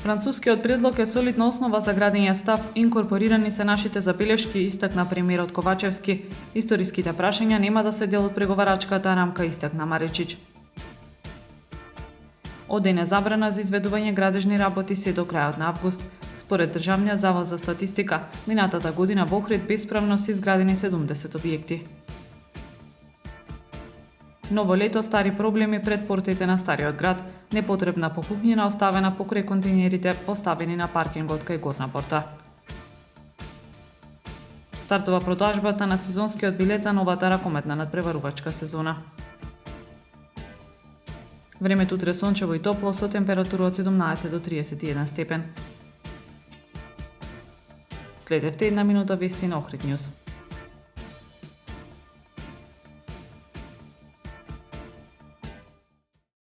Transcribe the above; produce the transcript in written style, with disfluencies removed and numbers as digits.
Францускиот предлог е солидна основа за градење став, инкорпорирани се нашите забелешки, истакна премиерот Ковачевски. Историските прашања нема да се дел од преговарачката рамка, истакна Маречич. Одење забрана за изведување градежни работи се до крајот на август. Според Државниот завод за статистика, минатата година во Охрид бесправно се изградени 70 објекти. Ново лето, стари проблеми пред портите на стариот град, непотребна покупнина оставена покрај контейнерите поставени на паркингот кај горна порта. Стартува продажбата на сезонскиот билет за новата ракометна надпреварувачка сезона. Времето утре сончево и топло со температура од 17 до 31 степен. Следевте една минута вести на Охрид Нјуз.